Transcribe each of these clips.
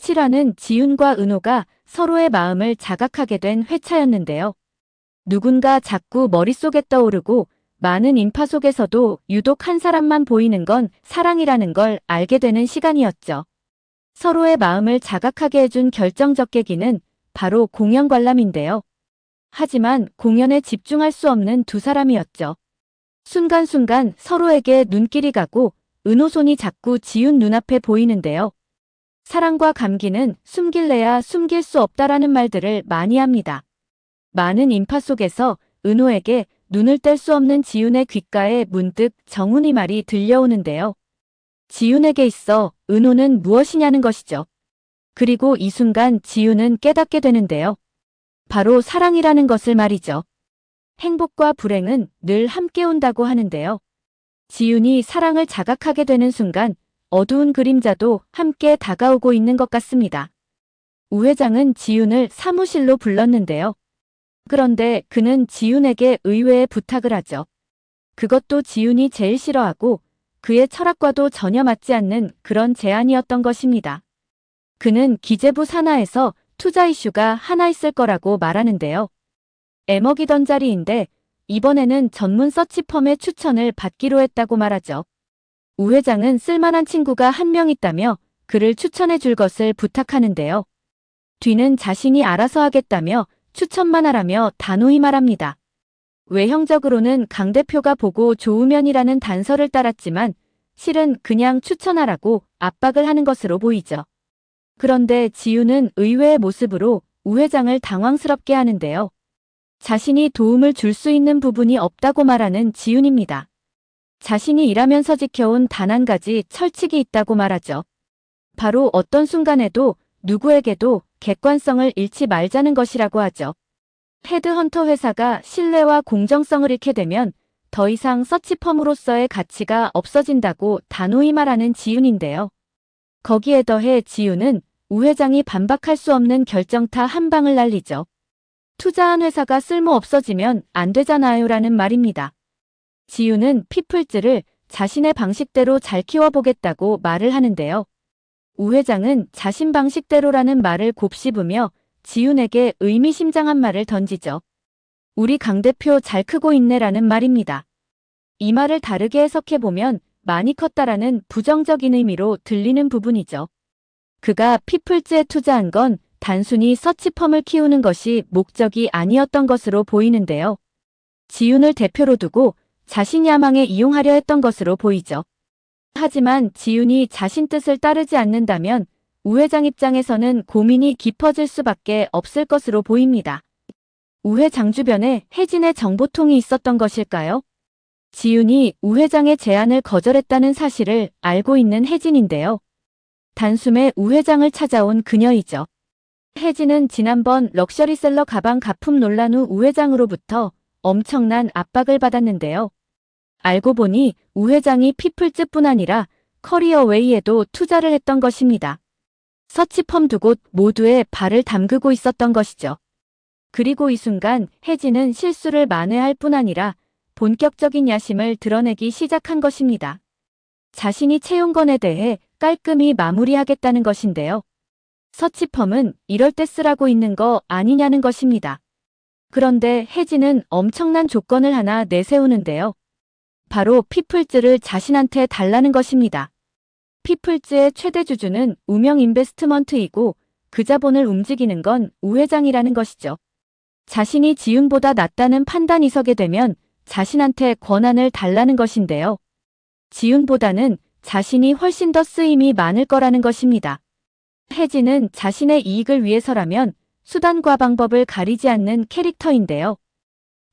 7화는 지윤과 은호가 서로의 마음을 자각하게 된 회차였는데요. 누군가 자꾸 머릿속에 떠오르고 많은 인파 속에서도 유독 한 사람만 보이는 건 사랑이라는 걸 알게 되는 시간이었죠. 서로의 마음을 자각하게 해준 결정적 계기는 바로 공연 관람인데요. 하지만 공연에 집중할 수 없는 두 사람이었죠. 순간순간 서로에게 눈길이 가고 은호 손이 자꾸 지윤 눈앞에 보이는데요. 사랑과 감기는 숨길래야 숨길 수 없다라는 말들을 많이 합니다. 많은 인파 속에서 은호에게 눈을 뗄 수 없는 지윤의 귓가에 문득 정훈이 말이 들려오는데요. 지윤에게 있어 은호는 무엇이냐는 것이죠. 그리고 이 순간 지윤은 깨닫게 되는데요. 바로 사랑이라는 것을 말이죠. 행복과 불행은 늘 함께 온다고 하는데요. 지윤이 사랑을 자각하게 되는 순간 어두운 그림자도 함께 다가오고 있는 것 같습니다. 우 회장은 지윤을 사무실로 불렀는데요. 그런데 그는 지윤에게 의외의 부탁을 하죠. 그것도 지윤이 제일 싫어하고 그의 철학과도 전혀 맞지 않는 그런 제안이었던 것입니다. 그는 기재부 산하에서 투자 이슈가 하나 있을 거라고 말하는데요. 애먹이던 자리인데 이번에는 전문 서치펌의 추천을 받기로 했다고 말하죠. 우 회장은 쓸만한 친구가 한 명 있다며 그를 추천해 줄 것을 부탁하는데요. 뒤는 자신이 알아서 하겠다며 추천만 하라며 단호히 말합니다. 외형적으로는 강 대표가 보고 좋으면이라는 단서를 따랐지만 실은 그냥 추천하라고 압박을 하는 것으로 보이죠. 그런데 지윤은 의외의 모습으로 우 회장을 당황스럽게 하는데요. 자신이 도움을 줄 수 있는 부분이 없다고 말하는 지윤입니다. 자신이 일하면서 지켜온 단 한 가지 철칙이 있다고 말하죠. 바로 어떤 순간에도 누구에게도 객관성을 잃지 말자는 것이라고 하죠. 헤드헌터 회사가 신뢰와 공정성을 잃게 되면 더 이상 서치펌으로서의 가치가 없어진다고 단호히 말하는 지윤인데요. 거기에 더해 지윤은 우 회장이 반박할 수 없는 결정타 한 방을 날리죠. 투자한 회사가 쓸모 없어지면 안 되잖아요 라는 말입니다. 지윤은 피플즈를 자신의 방식대로 잘 키워보겠다고 말을 하는데요. 우 회장은 자신 방식대로라는 말을 곱씹으며 지윤에게 의미심장한 말을 던지죠. 우리 강 대표 잘 크고 있네라는 말입니다. 이 말을 다르게 해석해보면 많이 컸다라는 부정적인 의미로 들리는 부분이죠. 그가 피플즈에 투자한 건 단순히 서치펌을 키우는 것이 목적이 아니었던 것으로 보이는데요. 지윤을 대표로 두고 자신 야망에 이용하려 했던 것으로 보이죠. 하지만 지윤이 자신 뜻을 따르지 않는다면 우 회장 입장에서는 고민이 깊어질 수밖에 없을 것으로 보입니다. 우 회장 주변에 혜진의 정보통이 있었던 것일까요? 지윤이 우 회장의 제안을 거절했다는 사실을 알고 있는 혜진인데요. 단숨에 우 회장을 찾아온 그녀이죠. 혜진은 지난번 럭셔리셀러 가방 가품 논란 후 우 회장으로부터 엄청난 압박을 받았는데요. 알고 보니 우 회장이 피플즈뿐 아니라 커리어웨이에도 투자를 했던 것입니다. 서치펌 두 곳 모두에 발을 담그고 있었던 것이죠. 그리고 이 순간 혜진은 실수를 만회할 뿐 아니라 본격적인 야심을 드러내기 시작한 것입니다. 자신이 채용 건에 대해 깔끔히 마무리하겠다는 것인데요. 서치펌은 이럴 때 쓰라고 있는 거 아니냐는 것입니다. 그런데 혜진은 엄청난 조건을 하나 내세우는데요. 바로 피플즈를 자신한테 달라는 것입니다. 피플즈의 최대 주주는 우명 인베스트먼트이고 그 자본을 움직이는 건 우 회장이라는 것이죠. 자신이 지윤보다 낫다는 판단이 서게 되면 자신한테 권한을 달라는 것인데요. 지윤보다는 자신이 훨씬 더 쓰임이 많을 거라는 것입니다. 혜진은 자신의 이익을 위해서라면 수단과 방법을 가리지 않는 캐릭터인데요.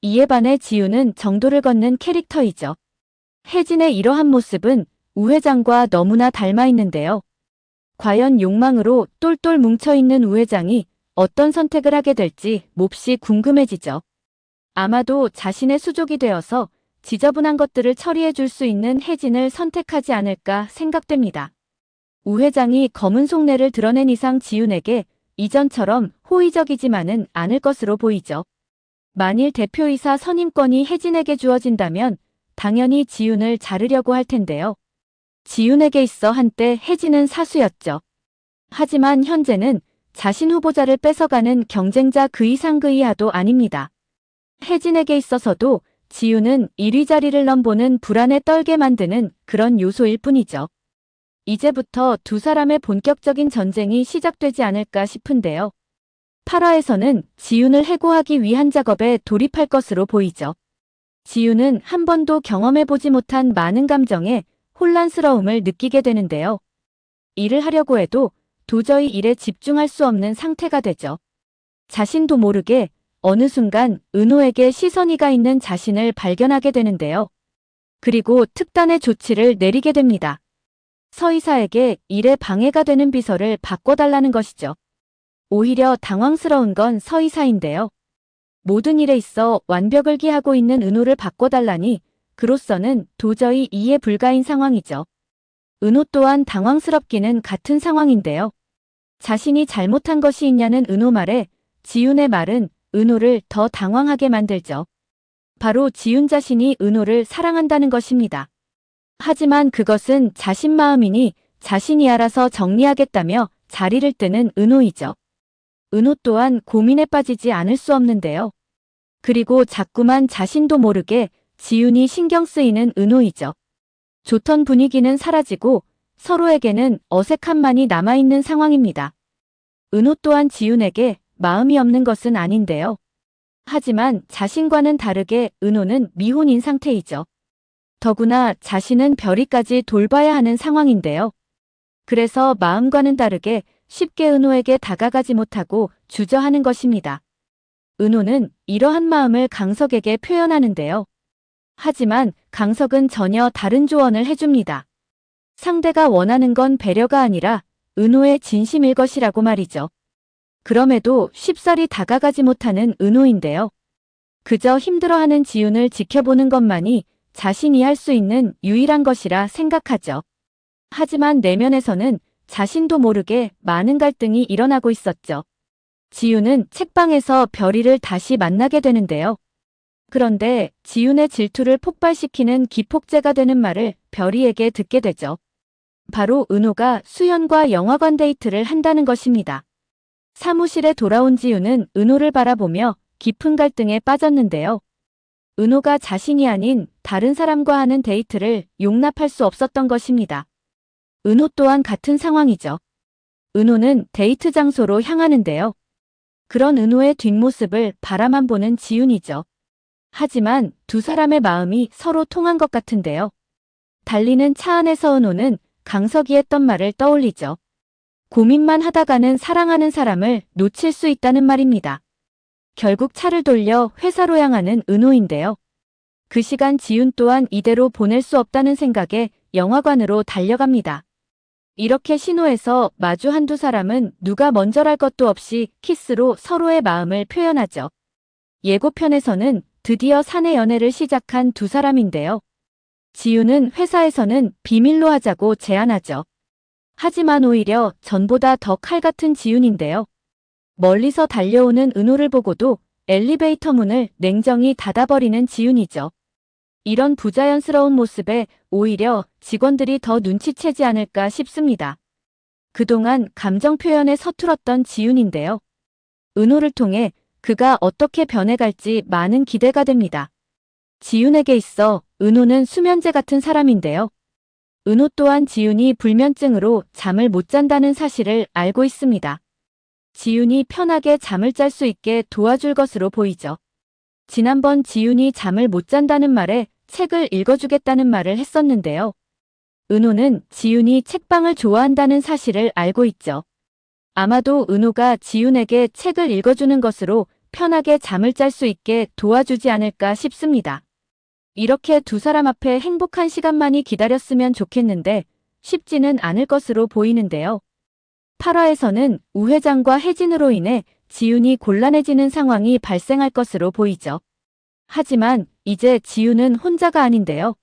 이에 반해 지윤은 정도를 걷는 캐릭터이죠. 혜진의 이러한 모습은 우 회장과 너무나 닮아 있는데요. 과연 욕망으로 똘똘 뭉쳐있는 우 회장이 어떤 선택을 하게 될지 몹시 궁금해지죠. 아마도 자신의 수족이 되어서 지저분한 것들을 처리해 줄 수 있는 혜진을 선택하지 않을까 생각됩니다. 우 회장이 검은 속내를 드러낸 이상 지윤에게 이전처럼 호의적이지만은 않을 것으로 보이죠. 만일 대표이사 선임권이 혜진에게 주어진다면 당연히 지윤을 자르려고 할 텐데요. 지윤에게 있어 한때 혜진은 사수였죠. 하지만 현재는 자신 후보자를 뺏어가는 경쟁자 그 이상 그 이하도 아닙니다. 혜진에게 있어서도 지우는 1위 자리를 넘보는 불안에 떨게 만드는 그런 요소일 뿐이죠. 이제부터 두 사람의 본격적인 전쟁이 시작되지 않을까 싶은데요. 8화에서는 지훈을 해고하기 위한 작업에 돌입할 것으로 보이죠. 지훈은 한 번도 경험해보지 못한 많은 감정에 혼란스러움을 느끼게 되는데요. 일을 하려고 해도 도저히 일에 집중할 수 없는 상태가 되죠. 자신도 모르게 어느 순간 은호에게 시선이 가 있는 자신을 발견하게 되는데요. 그리고 특단의 조치를 내리게 됩니다. 서이사에게 일에 방해가 되는 비서를 바꿔달라는 것이죠. 오히려 당황스러운 건 서이사인데요. 모든 일에 있어 완벽을 기하고 있는 은호를 바꿔달라니 그로서는 도저히 이해 불가인 상황이죠. 은호 또한 당황스럽기는 같은 상황인데요. 자신이 잘못한 것이 있냐는 은호 말에 지훈의 말은 은호를 더 당황하게 만들죠. 바로 지훈 자신이 은호를 사랑한다는 것입니다. 하지만 그것은 자신 마음이니 자신이 알아서 정리하겠다며 자리를 뜨는 은호이죠. 은호 또한 고민에 빠지지 않을 수 없는데요. 그리고 자꾸만 자신도 모르게 지훈이 신경 쓰이는 은호이죠. 좋던 분위기는 사라지고 서로에게는 어색함만이 남아있는 상황입니다. 은호 또한 지훈에게 마음이 없는 것은 아닌데요. 하지만 자신과는 다르게 은호는 미혼인 상태이죠. 더구나 자신은 별이까지 돌봐야 하는 상황인데요. 그래서 마음과는 다르게 쉽게 은호에게 다가가지 못하고 주저하는 것입니다. 은호는 이러한 마음을 강석에게 표현하는데요. 하지만 강석은 전혀 다른 조언을 해줍니다. 상대가 원하는 건 배려가 아니라 은호의 진심일 것이라고 말이죠. 그럼에도 쉽사리 다가가지 못하는 은호인데요. 그저 힘들어하는 지훈을 지켜보는 것만이 자신이 할 수 있는 유일한 것이라 생각하죠. 하지만 내면에서는 자신도 모르게 많은 갈등이 일어나고 있었죠. 지훈은 책방에서 별이를 다시 만나게 되는데요. 그런데 지훈의 질투를 폭발시키는 기폭제가 되는 말을 별이에게 듣게 되죠. 바로 은호가 수연과 영화관 데이트를 한다는 것입니다. 사무실에 돌아온 지훈은 은호를 바라보며 깊은 갈등에 빠졌는데요. 은호가 자신이 아닌 다른 사람과 하는 데이트를 용납할 수 없었던 것입니다. 은호 또한 같은 상황이죠. 은호는 데이트 장소로 향하는데요. 그런 은호의 뒷모습을 바라만 보는 지훈이죠. 하지만 두 사람의 마음이 서로 통한 것 같은데요. 달리는 차 안에서 은호는 강석이 했던 말을 떠올리죠. 고민만 하다가는 사랑하는 사람을 놓칠 수 있다는 말입니다. 결국 차를 돌려 회사로 향하는 은호인데요. 그 시간 지훈 또한 이대로 보낼 수 없다는 생각에 영화관으로 달려갑니다. 이렇게 신호에서 마주한 두 사람은 누가 먼저랄 것도 없이 키스로 서로의 마음을 표현하죠. 예고편에서는 드디어 사내 연애를 시작한 두 사람인데요. 지훈은 회사에서는 비밀로 하자고 제안하죠. 하지만 오히려 전보다 더 칼 같은 지훈인데요. 멀리서 달려오는 은호를 보고도 엘리베이터 문을 냉정히 닫아버리는 지훈이죠. 이런 부자연스러운 모습에 오히려 직원들이 더 눈치채지 않을까 싶습니다. 그동안 감정 표현에 서툴었던 지훈인데요. 은호를 통해 그가 어떻게 변해갈지 많은 기대가 됩니다. 지훈에게 있어 은호는 수면제 같은 사람인데요. 은호 또한 지훈이 불면증으로 잠을 못 잔다는 사실을 알고 있습니다. 지훈이 편하게 잠을 잘 수 있게 도와줄 것으로 보이죠. 지난번 지훈이 잠을 못 잔다는 말에 책을 읽어주겠다는 말을 했었는데요. 은호는 지훈이 책방을 좋아한다는 사실을 알고 있죠. 아마도 은호가 지훈에게 책을 읽어주는 것으로 편하게 잠을 잘 수 있게 도와주지 않을까 싶습니다. 이렇게 두 사람 앞에 행복한 시간만이 기다렸으면 좋겠는데 쉽지는 않을 것으로 보이는데요. 8화에서는 우 회장과 혜진으로 인해 지훈이 곤란해지는 상황이 발생할 것으로 보이죠. 하지만 이제 지훈은 혼자가 아닌데요.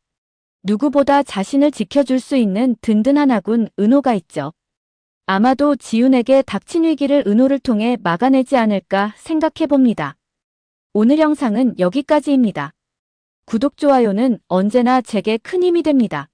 누구보다 자신을 지켜줄 수 있는 든든한 아군 은호가 있죠. 아마도 지훈에게 닥친 위기를 은호를 통해 막아내지 않을까 생각해봅니다. 오늘 영상은 여기까지입니다. 구독, 좋아요는 언제나 제게 큰 힘이 됩니다.